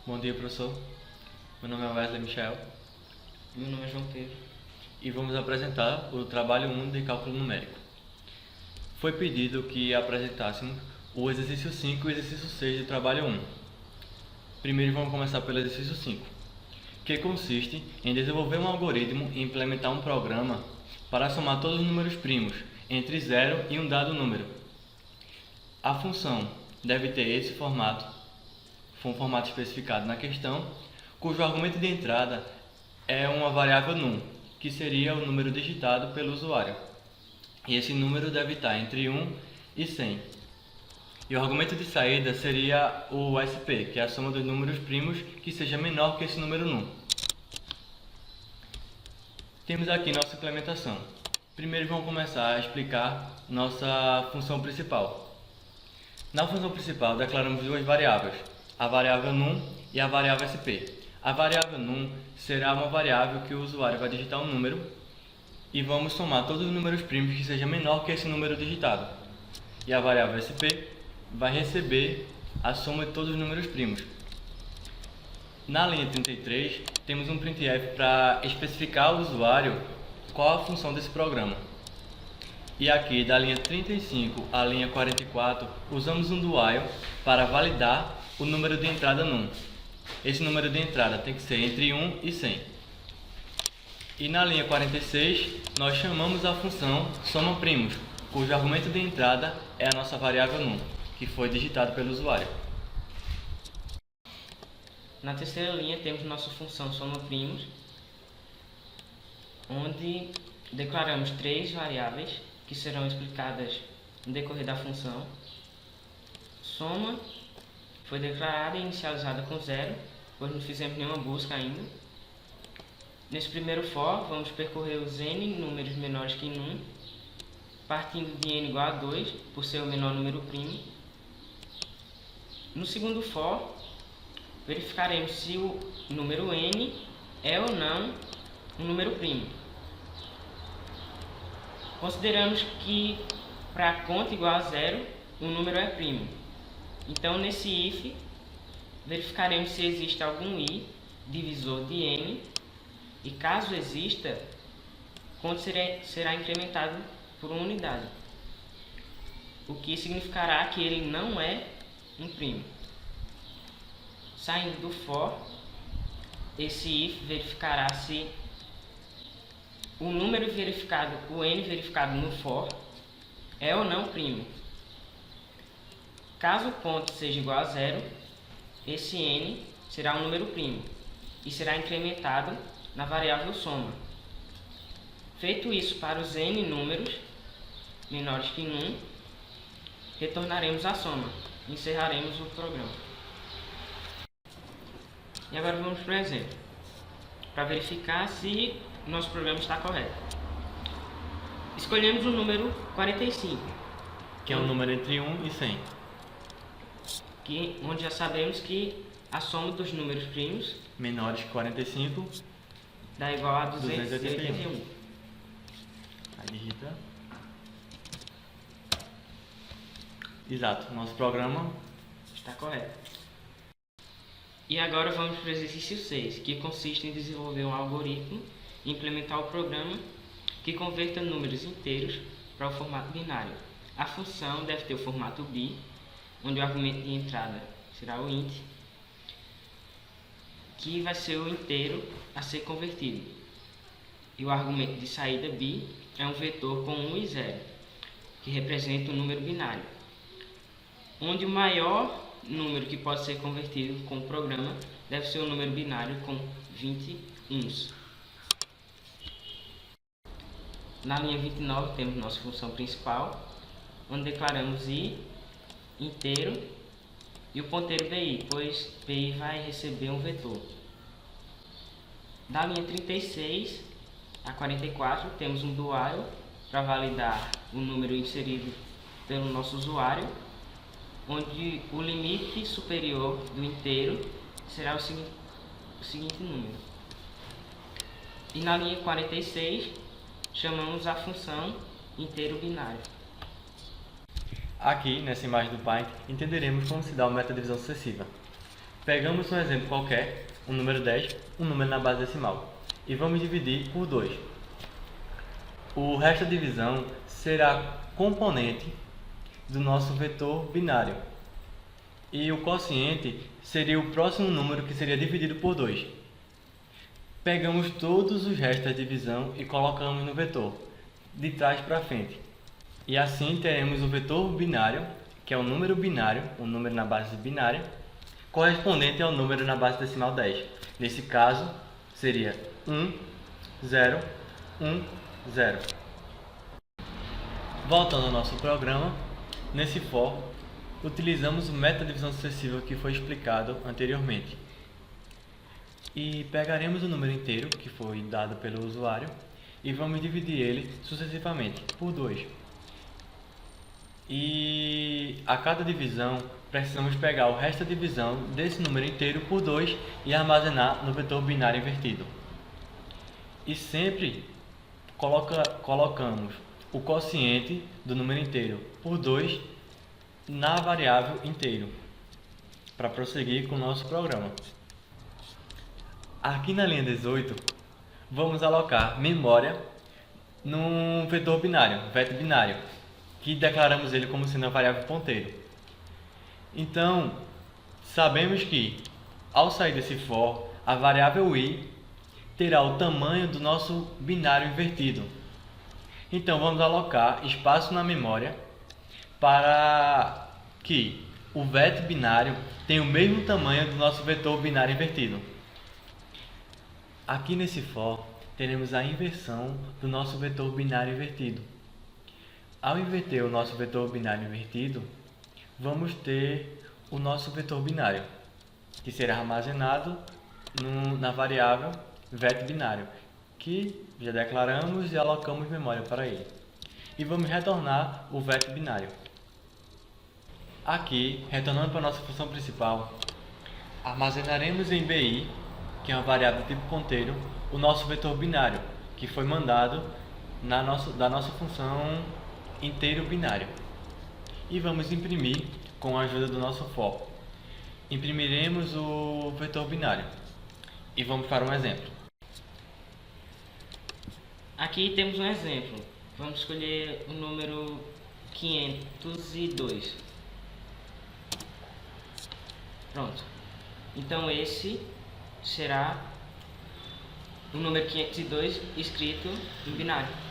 Bom dia, professor. Meu nome é Wesley Michel Meu nome é João Pedro. e vamos apresentar o trabalho 1 de cálculo numérico. Foi pedido que apresentássemos o exercício 5 e o exercício 6 do trabalho 1. Primeiro vamos começar pelo exercício 5, que consiste em desenvolver um algoritmo e implementar um programa para somar todos os números primos entre 0 e um dado número. A função deve ter esse formato, um formato especificado na questão, cujo argumento de entrada é uma variável num, que seria o número digitado pelo usuário. E esse número deve estar entre 1 e 100. E o argumento de saída seria o SP, que é a soma dos números primos que seja menor que esse número num. Temos aqui nossa implementação. Primeiro vamos começar a explicar nossa função principal. Na função principal declaramos duas variáveis, a variável num e a variável SP. A variável num será uma variável que o usuário vai digitar um número e vamos somar todos os números primos que seja menor que esse número digitado. E a variável SP vai receber a soma de todos os números primos. Na linha 33, temos um printf para especificar ao usuário qual a função desse programa. E aqui, da linha 35 à linha 44, usamos um do while para validar o número de entrada num. Esse número de entrada tem que ser entre 1 e 100. E na linha 46, nós chamamos a função soma primos, cujo argumento de entrada é a nossa variável num, que foi digitado pelo usuário. Na terceira linha temos nossa função soma primos, onde declaramos três variáveis que serão explicadas no decorrer da função. Soma foi declarada e inicializada com 0, pois não fizemos nenhuma busca ainda. Nesse primeiro for, vamos percorrer os n números menores que num, partindo de n igual a 2, por ser o menor número primo. No segundo for, verificaremos se o número n é ou não um número primo. Consideramos que para conta igual a 0, o número é primo. Então, nesse if, verificaremos se existe algum i divisor de n, e caso exista, conta será incrementado por uma unidade, o que significará que ele não é um primo. Saindo do for, esse if verificará se o número verificado, o n verificado no for, é ou não primo. Caso o ponto seja igual a 0, esse n será um número primo e será incrementado na variável soma. Feito isso para os n números menores que num, retornaremos a soma e encerraremos o programa. E agora vamos para o exemplo, para verificar se nosso programa está correto. Escolhemos o número 45, Que é um número entre 1 e 100. onde já sabemos que a soma dos números primos Menores que 45, dá igual a 281. Aí digita. Exato, nosso programa Está correto. E agora vamos para o exercício 6, que consiste em desenvolver um algoritmo e implementar o programa que converta números inteiros para o formato binário. A função deve ter o formato b, onde o argumento de entrada será o int, que vai ser o inteiro a ser convertido. E o argumento de saída b é um vetor com 1 e 0, que representa um número binário, onde o maior número que pode ser convertido com o programa deve ser um número binário com 20 uns. Na linha 29 temos nossa função principal, onde declaramos i inteiro e o ponteiro bi, pois bi vai receber um vetor. Da linha 36 a 44 temos um do while para validar o número inserido pelo nosso usuário, onde o limite superior do inteiro será o seguinte número. E na linha 46 chamamos a função inteiro binário. Aqui, nessa imagem do Paint, entenderemos como se dá o método de divisão sucessiva. Pegamos um exemplo qualquer, um número 10, um número na base decimal, e vamos dividir por 2. O resto da divisão será componente do nosso vetor binário. E o quociente seria o próximo número que seria dividido por 2. Pegamos todos os restos da divisão e colocamos no vetor, de trás para frente. E assim teremos o vetor binário, que é o número binário, o número na base binária, correspondente ao número na base decimal 10. Nesse caso, seria 1, 0, 1, 0. Voltando ao nosso programa, nesse for, utilizamos o método de divisão sucessiva que foi explicado anteriormente. E pegaremos o número inteiro, que foi dado pelo usuário, e vamos dividir ele sucessivamente por 2. E a cada divisão, precisamos pegar o resto da divisão desse número inteiro por 2 e armazenar no vetor binário invertido. E sempre colocamos o quociente do número inteiro por 2 na variável inteiro, para prosseguir com o nosso programa. Aqui na linha 18, vamos alocar memória num vetor binário, vet binário, que declaramos ele como sendo a variável ponteiro. Então, sabemos que, ao sair desse for, a variável i terá o tamanho do nosso binário invertido. Então, vamos alocar espaço na memória para que o vet binário tenha o mesmo tamanho do nosso vetor binário invertido. Aqui nesse for, teremos a inversão do nosso vetor binário invertido. Ao inverter o nosso vetor binário invertido, vamos ter o nosso vetor binário, que será armazenado na variável vet binário, que já declaramos e alocamos memória para ele. E vamos retornar o vet binário. Aqui, retornando para a nossa função principal, armazenaremos em bi, que é uma variável tipo ponteiro, o nosso vetor binário, que foi mandado da nossa função inteiro binário. E vamos imprimir com a ajuda do nosso for. Imprimiremos o vetor binário. E vamos para um exemplo. Aqui temos um exemplo. Vamos escolher o número 502. Pronto. Então esse será o número 502 escrito em binário.